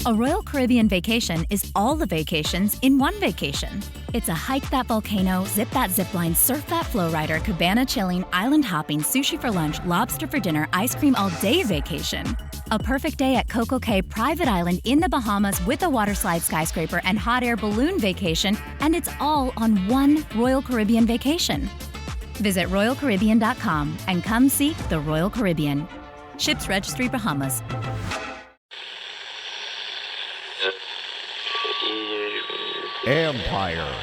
A Royal Caribbean vacation is all the vacations in one vacation. It's a hike that volcano, zip that zipline, surf that flow rider, cabana chilling, island hopping, sushi for lunch, lobster for dinner, ice cream all day vacation. A perfect day at Coco Cay Private Island in the Bahamas with a waterslide skyscraper and hot air balloon vacation, and it's all on one Royal Caribbean vacation. Visit RoyalCaribbean.com and come see the Royal Caribbean. Ships Registry, Bahamas. Empire.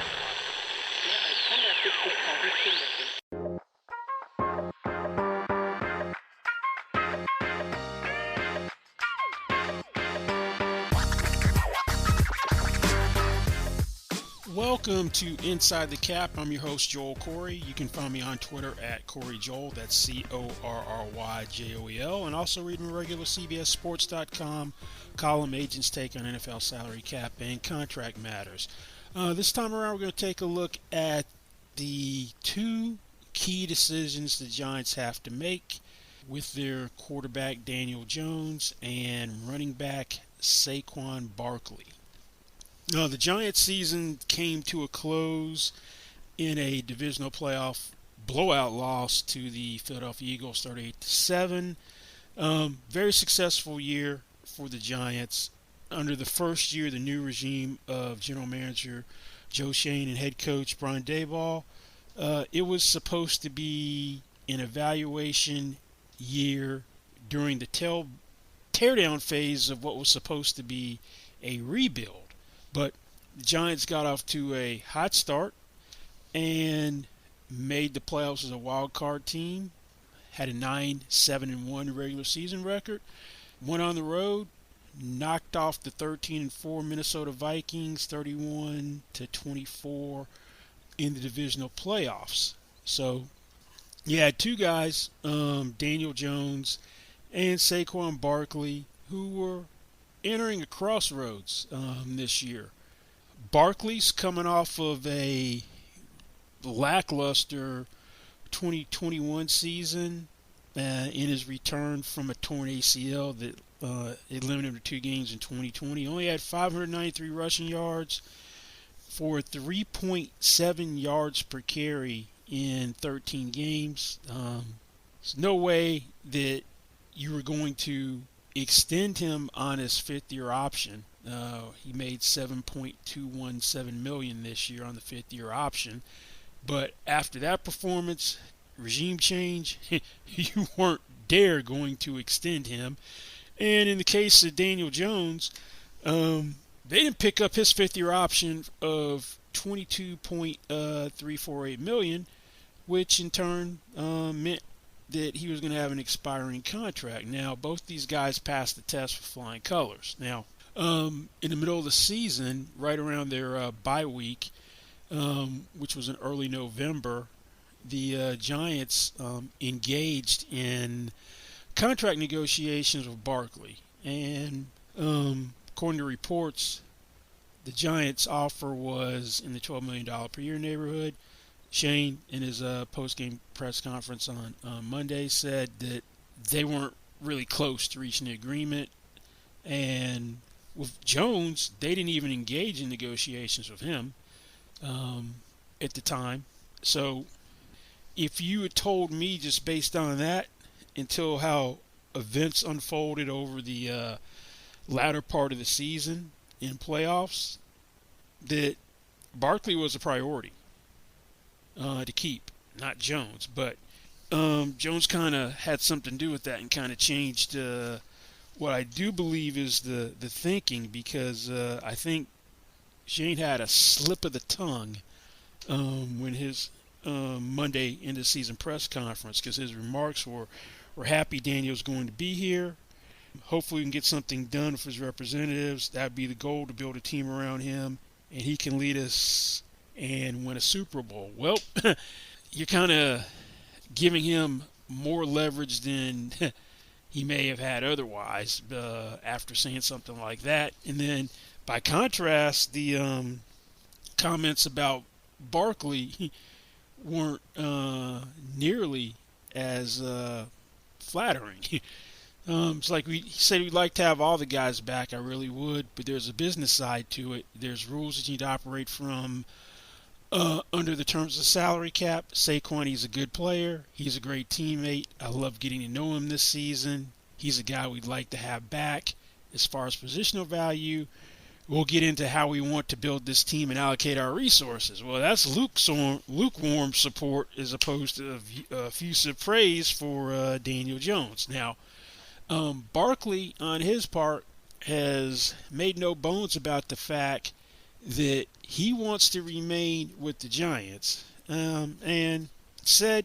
Welcome to Inside the Cap. I'm your host, Joel Corey. You can find me on Twitter at CoreyJoel. That's CorryJoel. And also read my regular CBSSports.com column, Agents Take on NFL Salary Cap and Contract Matters. This time around, we're going to take a look at the two key decisions the Giants have to make with their quarterback, Daniel Jones, and running back, Saquon Barkley. The Giants season came to a close in a divisional playoff blowout loss to the Philadelphia Eagles, 38-7. Very successful year for the Giants. Under the first year, the new regime of general manager Joe Schoen and head coach Brian Daboll, it was supposed to be an evaluation year during the teardown phase of what was supposed to be a rebuild. But the Giants got off to a hot start and made the playoffs as a wild card team, had a 9-7-1 regular season record, went on the road, knocked off the 13-4 Minnesota Vikings 31-24 in the divisional playoffs. So you had two guys, Daniel Jones and Saquon Barkley, who were entering a crossroads this year. Barkley's coming off of a lackluster 2021 season in his return from a torn ACL that it limited him to 2 games in 2020. He only had 593 rushing yards for 3.7 yards per carry in 13 games. There's no way that you were going to extend him on his 5th-year option. He made $7.217 million this year on the 5th-year option. But after that performance, regime change, you weren't dare going to extend him. And in the case of Daniel Jones, they didn't pick up his 5th-year option of $22.348 million, which in turn meant that he was going to have an expiring contract. Now, both these guys passed the test with flying colors. Now, in the middle of the season, right around their bye week, which was in early November, the Giants engaged in contract negotiations with Barkley. And according to reports, the Giants' offer was in the $12 million per year neighborhood. Shane, in his post-game press conference on Monday, said that they weren't really close to reaching an agreement. And with Jones, they didn't even engage in negotiations with him at the time. So if you had told me just based on that, until how events unfolded over the latter part of the season in playoffs, that Barkley was a priority to keep, not Jones. But Jones kind of had something to do with that and kind of changed what I do believe is the thinking, because I think Shane had a slip of the tongue when his Monday end-of-season press conference, because his remarks were happy Daniel's going to be here. Hopefully we can get something done with his representatives. That would be the goal, to build a team around him, and he can lead us and win a Super Bowl. Well, you're kind of giving him more leverage than he may have had otherwise after saying something like that. And then, by contrast, the comments about Barkley weren't nearly as flattering. It's like he said we'd like to have all the guys back. I really would, but there's a business side to it. There's rules that you need to operate from under the terms of the salary cap. Saquon, he's a good player. He's a great teammate. I love getting to know him this season. He's a guy we'd like to have back. As far as positional value, we'll get into how we want to build this team and allocate our resources. Well, that's lukewarm support as opposed to effusive praise for Daniel Jones. Now, Barkley, on his part, has made no bones about the fact that he wants to remain with the Giants, and said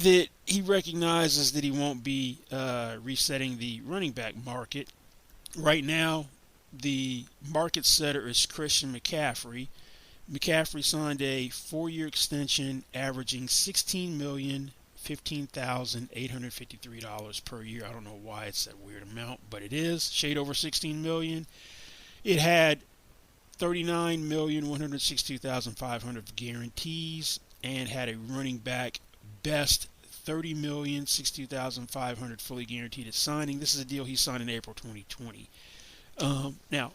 that he recognizes that he won't be resetting the running back market. Right now, the market setter is Christian McCaffrey. McCaffrey signed a 4-year extension averaging $16,015,853 per year. I don't know why it's that weird amount, but it is. Shade over $16 million. It had $39,162,500 guarantees and had a running back best $30,062,500 fully guaranteed at signing. This is a deal he signed in April 2020. Now,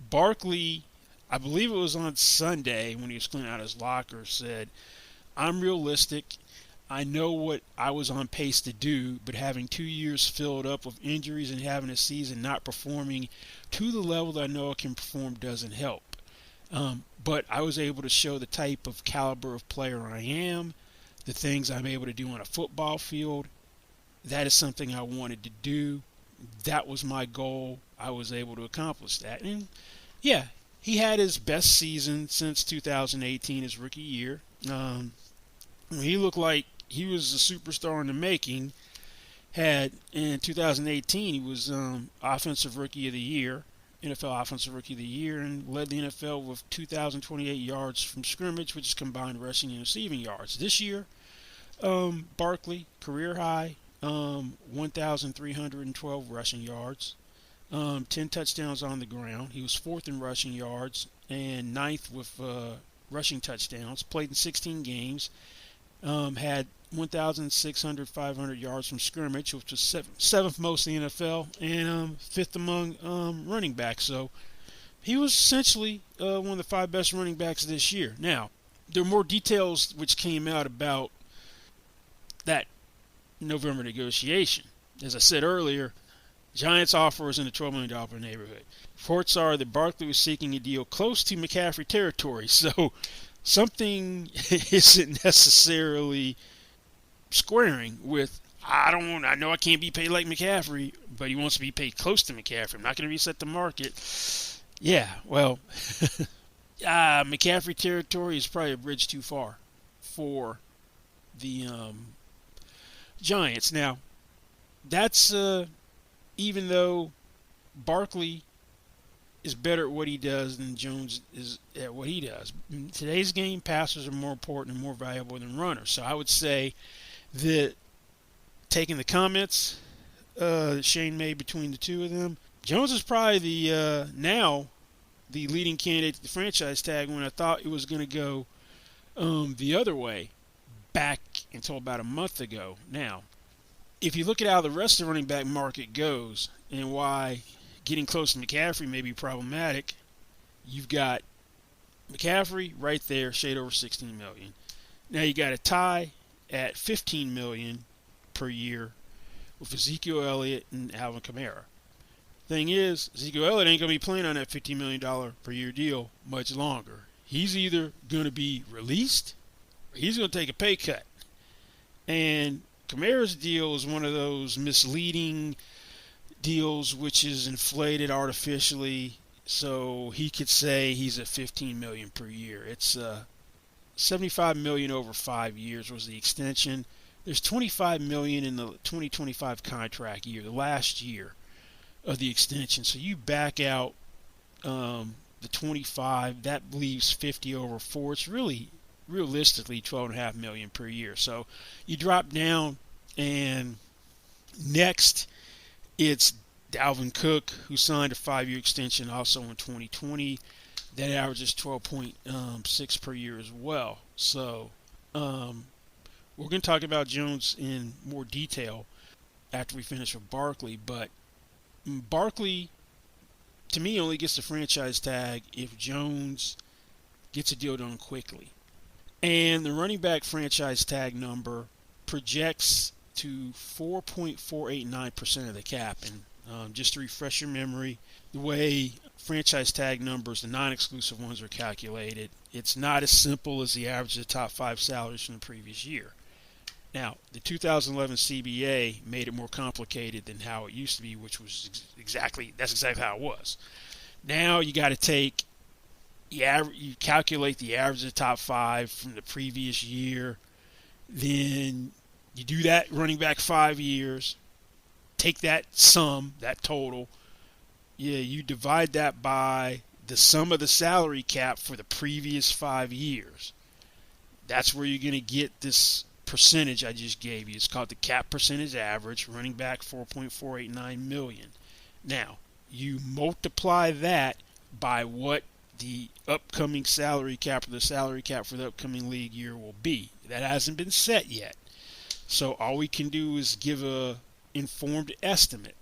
Barkley, I believe it was on Sunday when he was cleaning out his locker, said, "I'm realistic. I know what I was on pace to do, but having 2 years filled up with injuries and having a season not performing to the level that I know I can perform doesn't help. But I was able to show the type of caliber of player I am, the things I'm able to do on a football field. That is something I wanted to do. That was my goal. I was able to accomplish that." And yeah, he had his best season since 2018, his rookie year. He looked like he was a superstar in the making. Had in 2018, he was Offensive Rookie of the Year, NFL Offensive Rookie of the Year, and led the NFL with 2,028 yards from scrimmage, which is combined rushing and receiving yards. This year, Barkley, career high, 1,312 rushing yards, 10 touchdowns on the ground. He was fourth in rushing yards and ninth with rushing touchdowns. Played in 16 games. Had 1,600 yards from scrimmage, which was seventh most in the NFL, and fifth among running backs. So he was essentially one of the 5 best running backs this year. Now, there are more details which came out about that November negotiation. As I said earlier, Giants offer was in the $12 million neighborhood. Reports are that Barkley was seeking a deal close to McCaffrey territory, so something isn't necessarily squaring with, I know I can't be paid like McCaffrey, but he wants to be paid close to McCaffrey. I'm not going to reset the market. Yeah, well, McCaffrey territory is probably a bridge too far for the Giants. Now, that's even though Barkley is better at what he does than Jones is at what he does. In today's game, passers are more important and more valuable than runners. So I would say that, taking the comments that Shane made between the two of them, Jones is probably now the leading candidate to the franchise tag, when I thought it was going to go the other way back until about a month ago. Now, if you look at how the rest of the running back market goes and why getting close to McCaffrey may be problematic, you've got McCaffrey right there, shade over $16 million. Now you got a tie at $15 million per year with Ezekiel Elliott and Alvin Kamara. Thing is, Ezekiel Elliott ain't going to be playing on that $15 million per year deal much longer. He's either going to be released or he's going to take a pay cut. And Kamara's deal is one of those misleading deals which is inflated artificially, so he could say he's at $15 million per year. It's $75 million over 5 years was the extension. There's $25 million in the 2025 contract year, the last year of the extension. So you back out the 25, that leaves 50 over 4. It's really realistically $12.5 million per year. So you drop down, and next it's Dalvin Cook, who signed a 5-year extension also in 2020. That averages 12.6 per year as well. So we're going to talk about Jones in more detail. after we finish with Barkley. But Barkley, to me, only gets the franchise tag if Jones gets a deal done quickly. And the running back franchise tag number projects to 4.489% of the cap. And just to refresh your memory, the way franchise tag numbers, the non-exclusive ones, are calculated, it's not as simple as the average of the top 5 salaries from the previous year. Now, the 2011 CBA made it more complicated than how it used to be, which was exactly how it was. Now you got to take, you calculate the average of the top 5 from the previous year, then you do that running back 5 years, take that sum, that total, you divide that by the sum of the salary cap for the previous 5 years. That's where you're going to get this percentage I just gave you. It's called the cap percentage average, running back 4.489 million. Now, you multiply that by what the upcoming salary cap, or the salary cap for the upcoming league year, will be. That hasn't been set yet. So all we can do is give a informed estimate.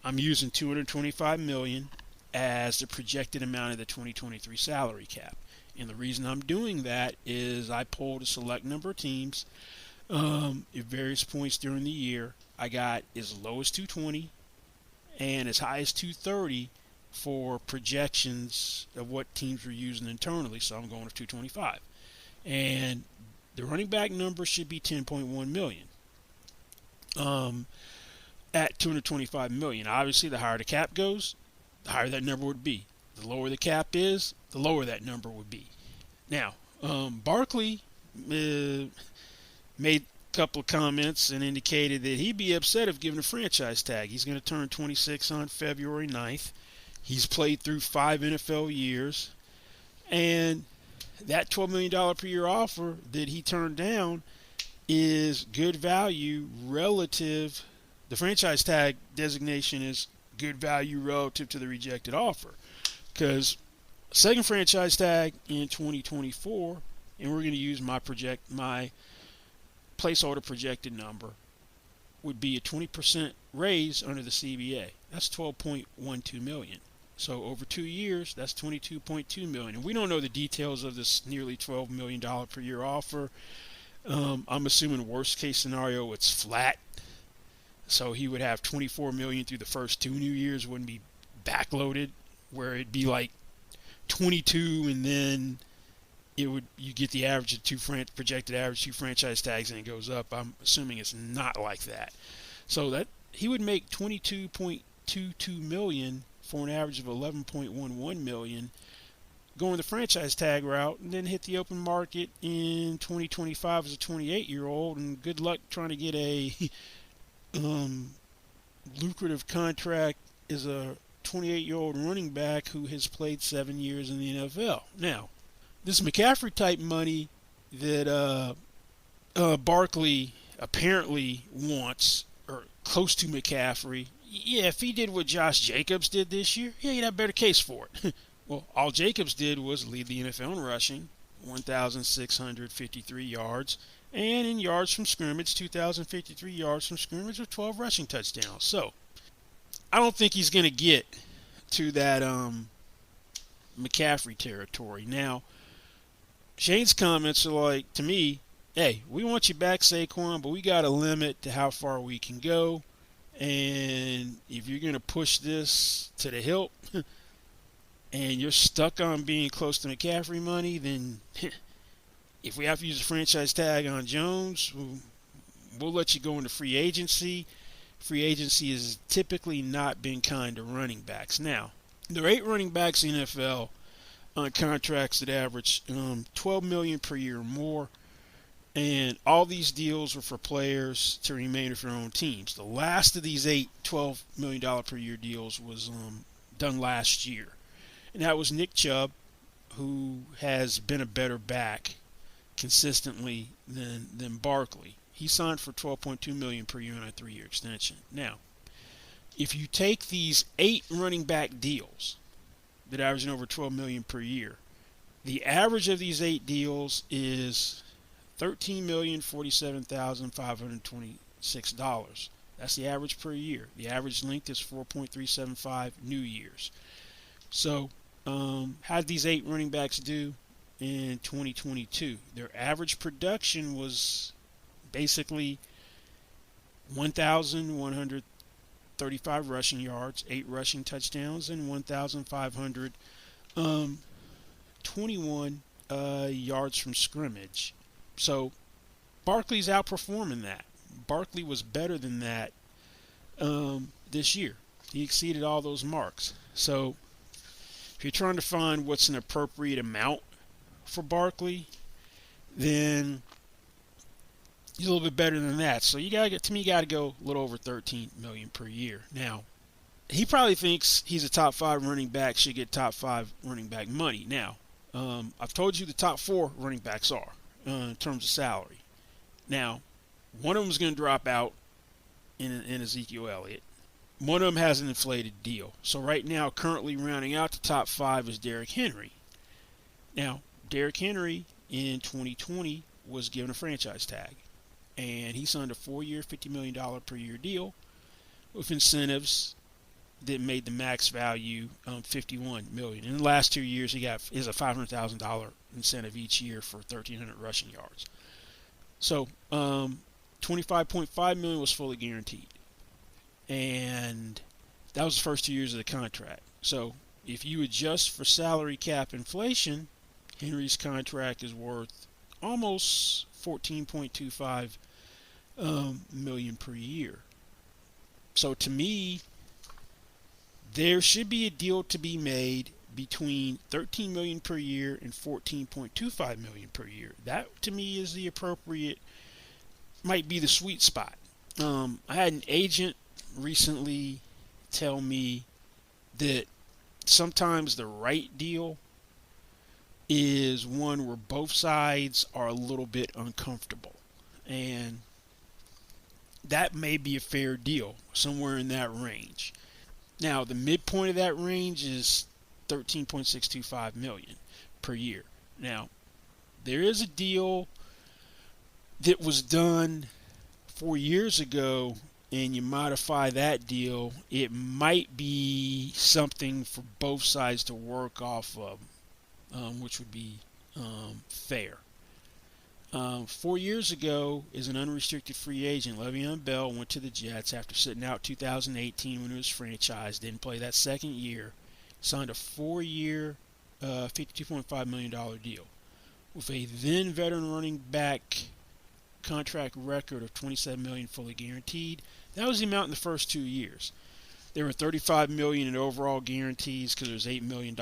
I'm using $225 million as the projected amount of the 2023 salary cap. And the reason I'm doing that is I pulled a select number of teams at various points during the year. I got as low as 220 and as high as 230 for projections of what teams were using internally. So I'm going with 225. And the running back number should be 10.1 million. At 225 million. Obviously, the higher the cap goes, the higher that number would be. The lower the cap is, the lower that number would be. Now, Barkley made a couple of comments and indicated that he'd be upset if given a franchise tag. He's going to turn 26 on February 9th. He's played through 5 NFL years. And that $12 million per year offer that he turned down is good value relative. The franchise tag designation is good value relative to the rejected offer. Because second franchise tag in 2024, and we're going to use my placeholder projected number, would be a 20% raise under the CBA. That's $12.12 million. So over 2 years, that's $22.2 million. And we don't know the details of this nearly $12 million per year offer. I'm assuming worst case scenario, it's flat. So he would have $24 million through the first 2 new years, wouldn't be backloaded, where it'd be like 22, and then you get the average of projected average 2 franchise tags, and it goes up. I'm assuming it's not like that. So that he would make $22.22 million for an average of $11.11 million, going the franchise tag route, and then hit the open market in 2025 as a 28-year-old, and good luck trying to get a lucrative contract as a 28-year-old running back who has played 7 years in the NFL. Now, this McCaffrey type money that Barkley apparently wants, or close to McCaffrey, yeah, if he did what Josh Jacobs did this year, yeah, you'd have a better case for it. Well, all Jacobs did was lead the NFL in rushing, 1,653 yards, and in yards from scrimmage, 2,053 yards from scrimmage with 12 rushing touchdowns. So, I don't think he's going to get to that McCaffrey territory. Now, Shane's comments are like, to me, hey, we want you back, Saquon, but we got a limit to how far we can go. And if you're going to push this to the hilt and you're stuck on being close to McCaffrey money, then if we have to use a franchise tag on Jones, we'll let you go into free agency. Free agency has typically not been kind to running backs. Now, there are 8 running backs in the NFL on contracts that average $12 million per year or more. And all these deals were for players to remain with their own teams. The last of these 8 $12 million per year deals was done last year. And that was Nick Chubb, who has been a better back consistently than Barkley. He signed for $12.2 million per year on a 3-year extension. Now, if you take these 8 running back deals that average over $12 million per year, the average of these 8 deals is $13,047,526. That's the average per year. The average length is 4.375 new years. So, how did these 8 running backs do in 2022? Their average production was basically 1,135 rushing yards, 8 rushing touchdowns, and 1,521 yards from scrimmage. So Barkley's outperforming that. Barkley was better than that this year. He exceeded all those marks. So if you're trying to find what's an appropriate amount for Barkley, then he's a little bit better than that. So you got to go a little over $13 million per year. Now, he probably thinks he's a top 5 running back, should get top 5 running back money. Now, I've told you the top 4 running backs are in terms of salary. Now, one of them is going to drop out in Ezekiel Elliott. One of them has an inflated deal. So right now, currently rounding out the top 5 is Derrick Henry. Now, Derrick Henry in 2020 was given a franchise tag, and he signed a 4-year, $50 million per year deal with incentives that made the max value $51 million. In the last 2 years, he got a $500,000 incentive each year for 1,300 rushing yards. So, $25.5 million was fully guaranteed, and that was the first 2 years of the contract. So, if you adjust for salary cap inflation, Henry's contract is worth almost $14.25 million per year. So to me, there should be a deal to be made between $13 million per year and $14.25 million per year. That to me is the appropriate, might be the sweet spot. I had an agent recently tell me that sometimes the right deal is one where both sides are a little bit uncomfortable, and that may be a fair deal, somewhere in that range. Now, the midpoint of that range is $13.625 million per year. Now, there is a deal that was done 4 years ago, and you modify that deal, it might be something for both sides to work off of, which would be fair. 4 years ago, as an unrestricted free agent, Le'Veon Bell went to the Jets after sitting out 2018 when he was franchised, didn't play that second year, signed a 4-year, $52.5 million deal with a then veteran running back contract record of $27 million fully guaranteed. That was the amount in the first 2 years. There were $35 million in overall guarantees because there was $8 million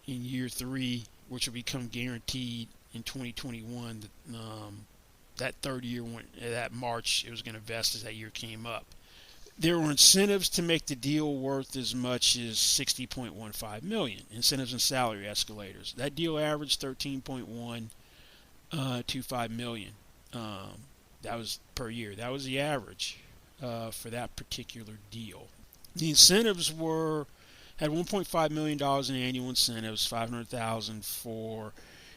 in year 3, which will become guaranteed in 2021. That third year, that March, it was going to vest as that year came up. There were incentives to make the deal worth as much as $60.15 million. Incentives and salary escalators. That deal averaged $13.125 million. That was per year. That was the average for that particular deal. The incentives had $1.5 million in annual incentives, $500,000 for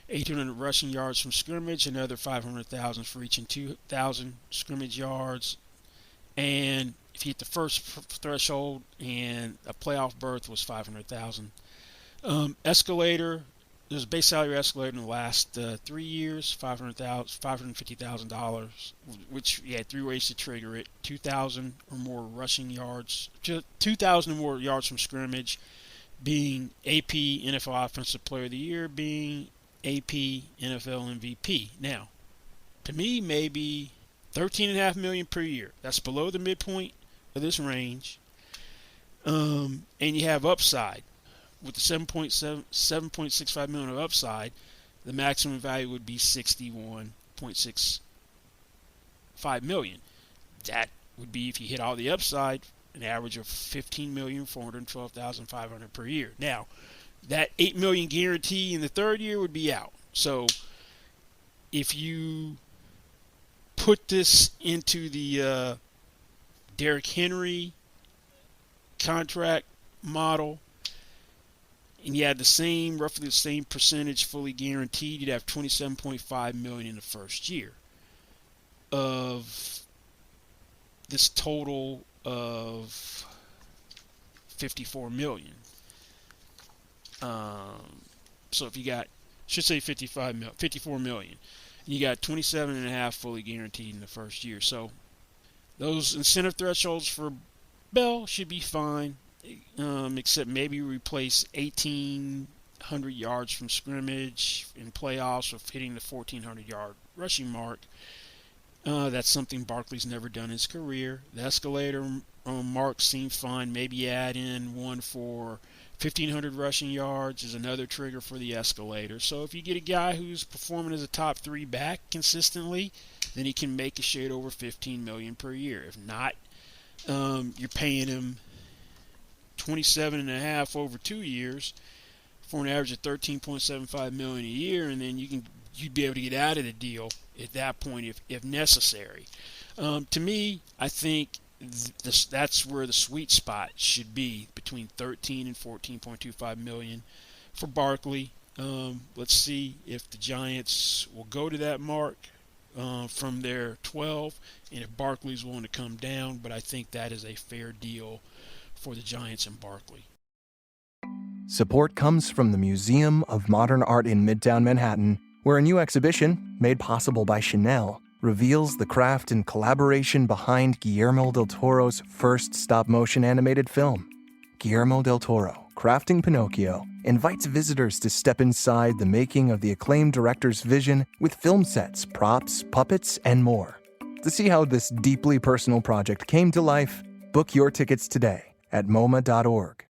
1,800 rushing yards from scrimmage, another $500,000 for reaching 2,000 scrimmage yards, and if you hit the first threshold and a playoff berth was $500,000. Escalator, there's a base salary escalator in the last 3 years, $550,000, which you had 3 ways to trigger it: 2,000 or more rushing yards, 2,000 or more yards from scrimmage, being AP NFL Offensive Player of the Year, being AP NFL MVP. Now, to me, maybe $13.5 million per year. That's below the midpoint of this range, and you have upside. With the $7.65 million of upside, the maximum value would be $61.65 million. That would be, if you hit all the upside, an average of $15,412,500 per year. Now, that $8 million guarantee in the third year would be out. So, if you put this into the Derrick Henry contract model, and you had roughly the same percentage fully guaranteed, you'd have $27.5 million in the first year of this total of 54 million. So if you got, should say 54 million, and you got 27 and a half fully guaranteed in the first year. So those incentive thresholds for Bell should be fine, except maybe replace 1,800 yards from scrimmage in playoffs with hitting the 1,400-yard rushing mark. That's something Barkley's never done in his career. The escalator marks seem fine. Maybe add in one for 1,500 rushing yards is another trigger for the escalator. So if you get a guy who's performing as a top 3 back consistently, then he can make a shade over $15 million per year. If not, you're paying him $27.5 over 2 years for an average of $13.75 million a year, and then you'd be able to get out of the deal at that point if necessary. To me, I think that's where the sweet spot should be, between 13 and 14.25 million for Barkley. Let's see if the Giants will go to that mark from their 12, and if Barkley's willing to come down. But I think that is a fair deal for the Giants and Barkley. Support comes from the Museum of Modern Art in Midtown Manhattan, where a new exhibition, made possible by Chanel, reveals the craft and collaboration behind Guillermo del Toro's first stop-motion animated film. Guillermo del Toro, Crafting Pinocchio, invites visitors to step inside the making of the acclaimed director's vision with film sets, props, puppets, and more. To see how this deeply personal project came to life, book your tickets today at MoMA.org.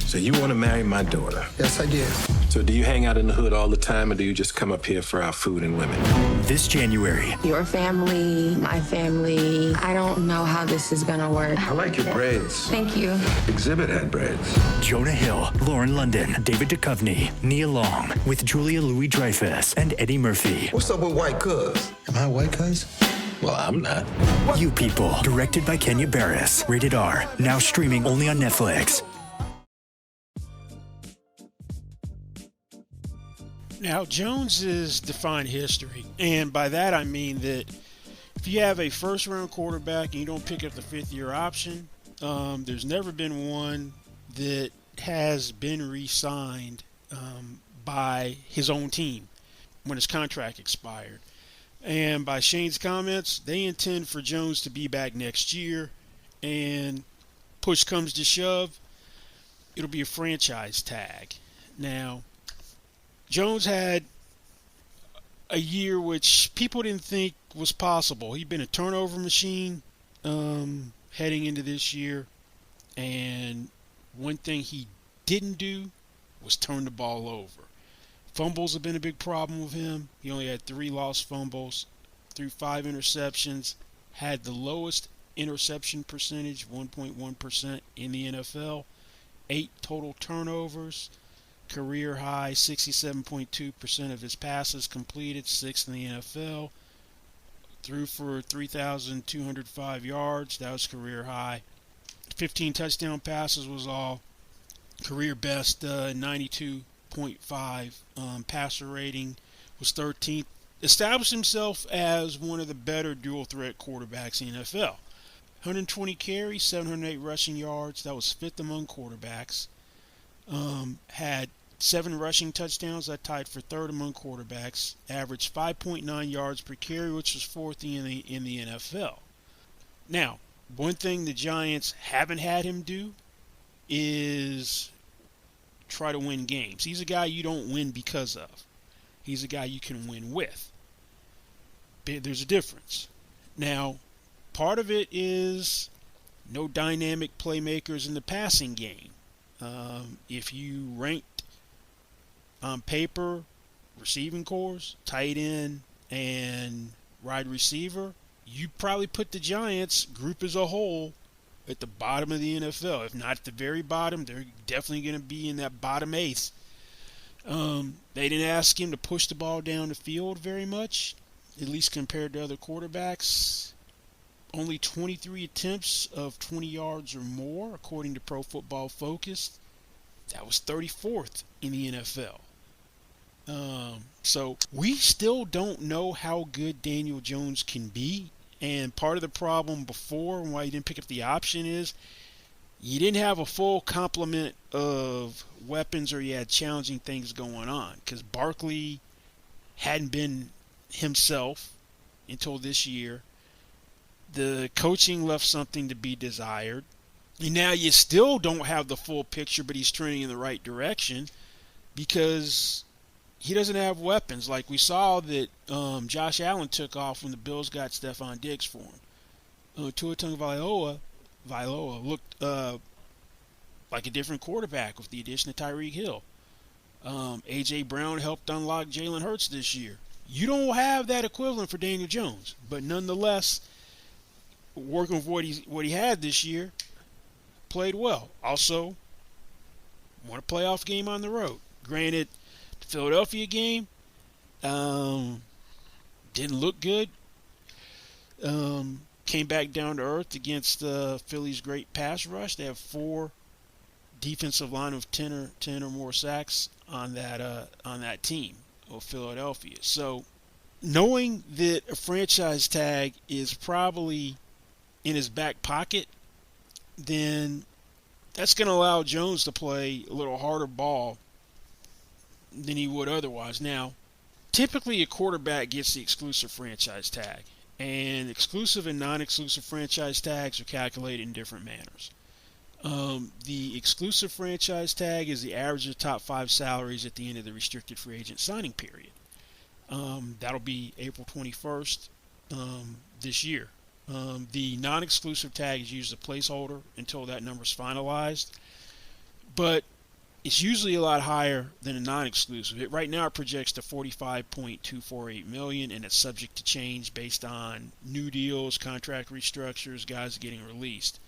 So you want to marry my daughter? Yes, I did. So do you hang out in the hood all the time, or do you just come up here for our food and women? This January. Your family, my family. I don't know how this is gonna work. I like your braids. Thank you. Exhibit had braids. Jonah Hill, Lauren London, David Duchovny, Nia Long, with Julia Louis-Dreyfus and Eddie Murphy. What's up with white cuz? Am I white cuz? Well, I'm not. You People, directed by Kenya Barris. Rated R. Now streaming only on Netflix. Now, Jones's defined history, and by that I mean that if you have a first-round quarterback and you don't pick up the fifth-year option, there's never been one that has been re-signed by his own team when his contract expired. And by Shane's comments, they intend for Jones to be back next year, and push comes to shove, it'll be a franchise tag. Now, Jones had a year which people didn't think was possible. He'd been a turnover machine heading into this year, and one thing he didn't do was turn the ball over. Fumbles have been a big problem with him. He only had 3 lost fumbles, threw 5 interceptions, had the lowest interception percentage, 1.1% in the NFL, 8 total turnovers, career high 67.2% of his passes completed, 6th in the NFL, threw for 3,205 yards, that was career high. 15 touchdown passes was all career best, 92.5 passer rating, was 13th. Established himself as one of the better dual threat quarterbacks in the NFL. 120 carries, 708 rushing yards, that was 5th among quarterbacks. Had 7 rushing touchdowns, that tied for 3rd among quarterbacks. Averaged 5.9 yards per carry, which was 4th in the NFL. Now, one thing the Giants haven't had him do is try to win games. He's a guy you don't win because of. He's a guy you can win with. There's a difference. Now, part of it is no dynamic playmakers in the passing game. If you ranked on paper receiving cores, tight end, and wide receiver, you probably put the Giants group as a whole at the bottom of the NFL. If not at the very bottom, they're definitely going to be in that bottom 8th. They didn't ask him to push the ball down the field very much, at least compared to other quarterbacks. Only 23 attempts of 20 yards or more, according to Pro Football Focus. That was 34th in the NFL. So we still don't know how good Daniel Jones can be. And part of the problem before and why you didn't pick up the option is you didn't have a full complement of weapons, or you had challenging things going on, because Barkley hadn't been himself until this year. The coaching left something to be desired. And now you still don't have the full picture, but he's trending in the right direction because he doesn't have weapons. Like we saw that Josh Allen took off when the Bills got Stephon Diggs for him. Tua Tagovailoa looked like a different quarterback with the addition of Tyreek Hill. A.J. Brown helped unlock Jalen Hurts this year. You don't have that equivalent for Daniel Jones, but nonetheless, working with what he had this year, played well. Also, won a playoff game on the road. Granted, the Philadelphia game didn't look good. Came back down to earth against Philly's great pass rush. They have 4 defensive line of 10 or more sacks on that team of Philadelphia. So, knowing that a franchise tag is probably in his back pocket, then that's going to allow Jones to play a little harder ball than he would otherwise. Now, typically a quarterback gets the exclusive franchise tag, and exclusive and non-exclusive franchise tags are calculated in different manners. The exclusive franchise tag is the average of the top 5 salaries at the end of the restricted free agent signing period. That'll be April 21st this year. The non-exclusive tag is used as a placeholder until that number is finalized, but it's usually a lot higher than a non-exclusive. Right now it projects to $45.248 million, and it's subject to change based on new deals, contract restructures, guys getting released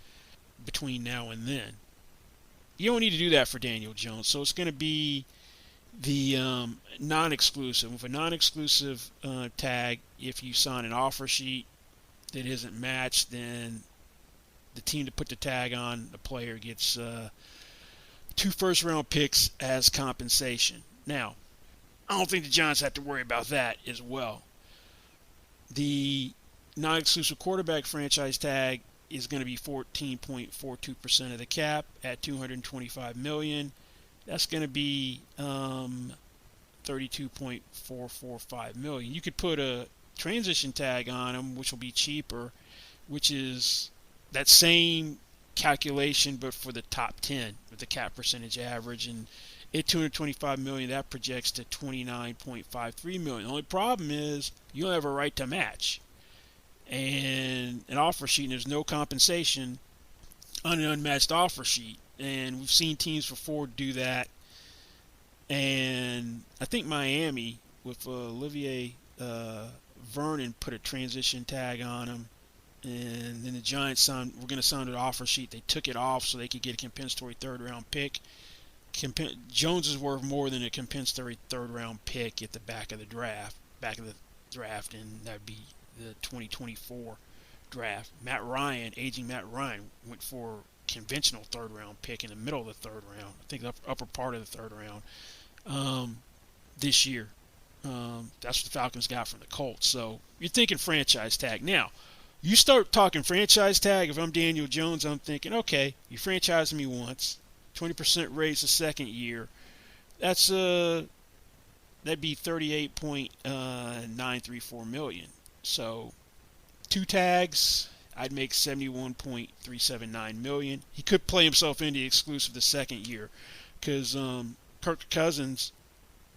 between now and then. You don't need to do that for Daniel Jones, so it's going to be the non-exclusive. With a non-exclusive tag, if you sign an offer sheet that isn't matched, then the team to put the tag on the player gets 2 first-round picks as compensation. Now, I don't think the Giants have to worry about that as well. The non-exclusive quarterback franchise tag is going to be 14.42% of the cap at $225 million. That's going to be $32.445 million. You could put a transition tag on them, which will be cheaper, which is that same calculation but for the top 10 with the cap percentage average, and at $225 million that projects to $29.53 million. The only problem is you don't have a right to match, and an offer sheet, and there's no compensation on an unmatched offer sheet, and we've seen teams before do that. And I think Miami with Olivier Vernon put a transition tag on him, and then the Giants were going to sign an offer sheet. They took it off so they could get a compensatory 3rd-round pick. Jones is worth more than a compensatory 3rd-round pick at the back of the draft, and that'd be the 2024 draft. Aging Matt Ryan went for a conventional 3rd-round pick in the middle of the 3rd round. I think the upper part of the 3rd round this year. That's what the Falcons got from the Colts. So you're thinking franchise tag. Now, you start talking franchise tag. If I'm Daniel Jones, I'm thinking, okay, you franchised me once, 20% raise the second year. That'd be $38.934 million. So 2 tags, I'd make $71.379 million. He could play himself into the exclusive the second year because Kirk Cousins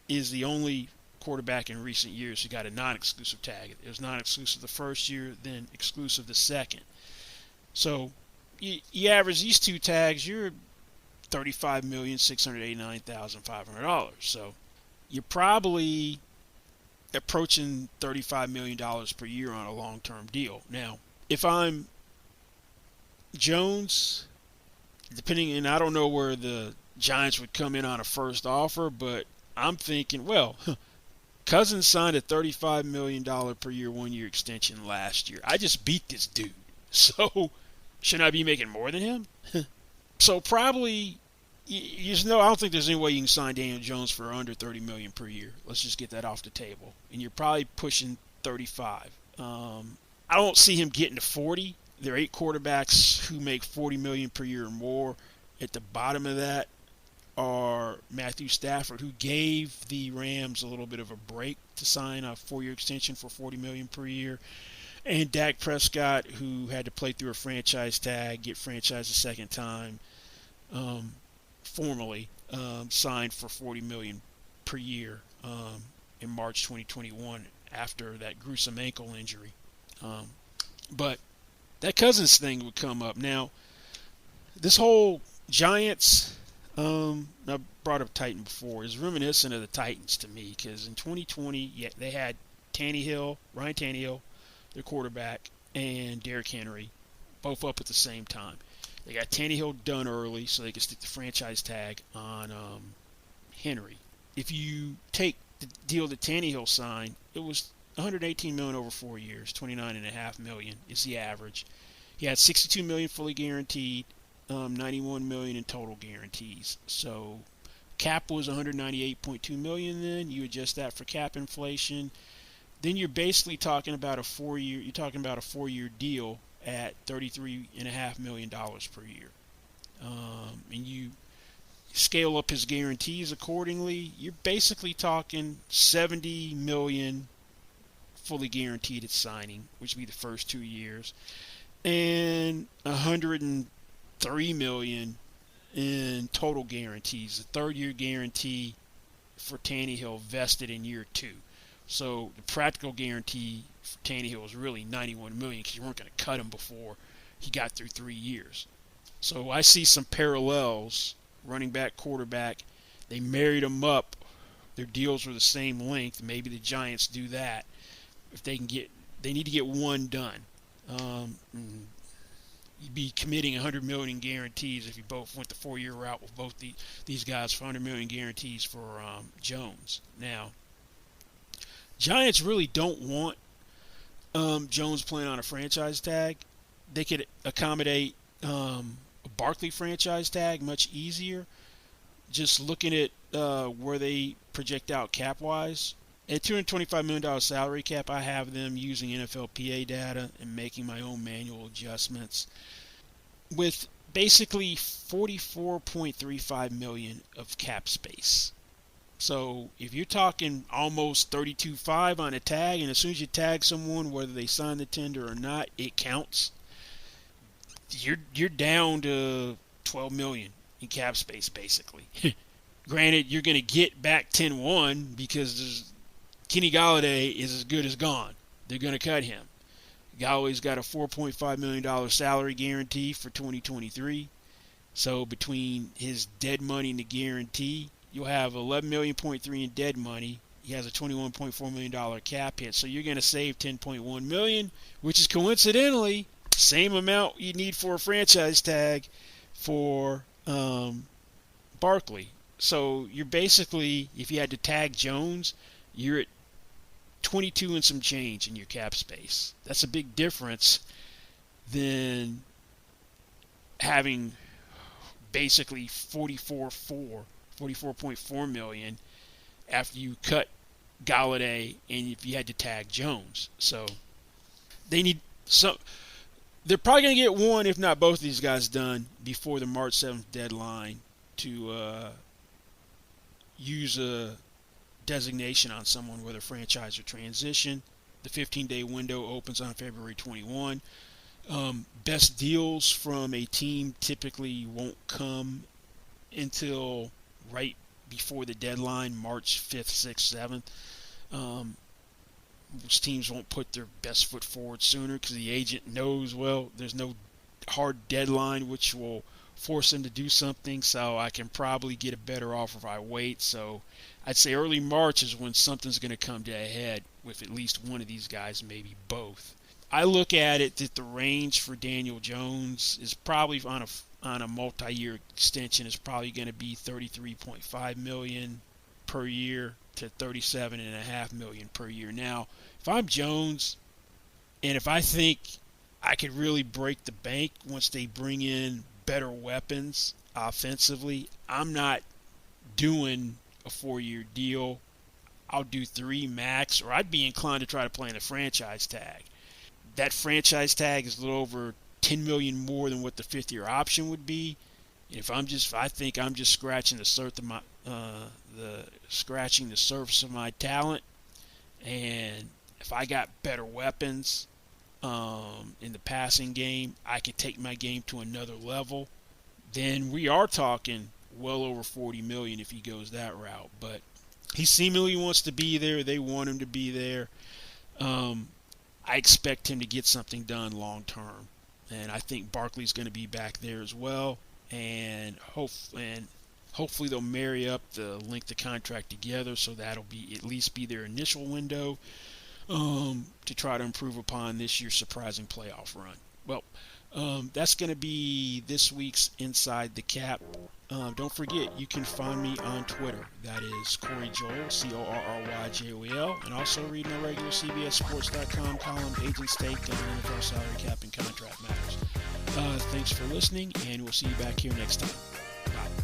is the only quarterback in recent years who got a non-exclusive tag. It was non-exclusive the first year, then exclusive the second. So you average these 2 tags, you're $35,689,500. So you're probably approaching $35 million per year on a long-term deal. Now, if I'm Jones, depending, and I don't know where the Giants would come in on a first offer, but I'm thinking, well, Cousins signed a $35 million per year 1-year extension last year. I just beat this dude. So shouldn't I be making more than him? So probably, I don't think there's any way you can sign Daniel Jones for under $30 million per year. Let's just get that off the table. And you're probably pushing 35. I don't see him getting to 40. There are 8 quarterbacks who make $40 million per year or more. At the bottom of that are Matthew Stafford, who gave the Rams a little bit of a break to sign a 4-year extension for $40 million per year, and Dak Prescott, who had to play through a franchise tag, get franchised a second time, formally signed for $40 million per year in March 2021 after that gruesome ankle injury. But that Cousins thing would come up. Now, this whole Giants, I brought up Titan before, is reminiscent of the Titans to me, because in 2020, they had Ryan Tannehill, their quarterback, and Derrick Henry, both up at the same time. They got Tannehill done early so they could stick the franchise tag on Henry. If you take the deal that Tannehill signed, it was $118 million over 4 years, $29.5 million is the average. He had $62 million fully guaranteed, $91 million in total guarantees. So cap was $198.2 million. Then you adjust that for cap inflation. Then you're basically talking about a 4-year. You're talking about a 4-year deal at $33.5 million per year. And you scale up his guarantees accordingly. You're basically talking $70 million fully guaranteed at signing, which would be the first 2 years, and $103 million in total guarantees. The 3rd-year guarantee for Tannehill vested in year 2. So the practical guarantee for Tannehill was really $91 million because you weren't going to cut him before he got through 3 years. So I see some parallels. Running back, quarterback, they married them up. Their deals were the same length. Maybe the Giants do that. If they need to get one done. You'd be committing $100 million in guarantees if you both went the 4-year route with both these guys for $100 million guarantees for Jones. Now, Giants really don't want Jones playing on a franchise tag. They could accommodate a Barkley franchise tag much easier. Just looking at where they project out cap-wise, at $225 million salary cap, I have them using NFLPA data and making my own manual adjustments with basically $44.35 million of cap space. So if you're talking almost $32.5 on a tag, and as soon as you tag someone, whether they sign the tender or not, it counts. You're down to $12 million in cap space, basically. Granted, you're going to get back 10-1 because Kenny Golladay is as good as gone. They're going to cut him. Galladay's got a $4.5 million salary guarantee for 2023. So between his dead money and the guarantee, you'll have $11.3 million in dead money. He has a $21.4 million cap hit. So you're going to save $10.1 million, which is coincidentally same amount you need for a franchise tag for Barkley. So you're basically, if you had to tag Jones, you're at 22 and some change in your cap space. That's a big difference than having basically $44.4 million after you cut Golladay and if you had to tag Jones. So they need some. They're probably going to get one, if not both of these guys done before the March 7th deadline to use a designation on someone, whether franchise or transition. The 15-day window opens on February 21. Best deals from a team typically won't come until right before the deadline, March 5th, 6th, 7th. Which teams won't put their best foot forward sooner because the agent knows, well, there's no hard deadline which will force them to do something, so I can probably get a better offer if I wait. So I'd say early March is when something's going to come to a head with at least one of these guys, maybe both. I look at it that the range for Daniel Jones is probably on a multi-year extension is probably going to be $33.5 million per year to $37.5 million per year. Now, if I'm Jones, and if I think I could really break the bank once they bring in better weapons offensively, I'm not doing a 4-year deal. I'll do 3 max, or I'd be inclined to try to play in the franchise tag. that franchise tag is a little over $10 million more than what the fifth-year option would be. And I think I'm just scratching the surface of my talent. And if I got better weapons in the passing game, I could take my game to another level. Then we are talking well over $40 million if he goes that route. But he seemingly wants to be there. They want him to be there. I expect him to get something done long term. And I think Barkley's going to be back there as well. And hopefully they'll marry up the length of contract together, so that'll be at least be their initial window to try to improve upon this year's surprising playoff run. Well, that's going to be this week's Inside the Cap. Don't forget, you can find me on Twitter. That is Corey Joel, CORRYJOEL, and also read my regular CBSSports.com column, Agent's Take on NFL salary cap and contract matters. Thanks for listening, and we'll see you back here next time. Bye.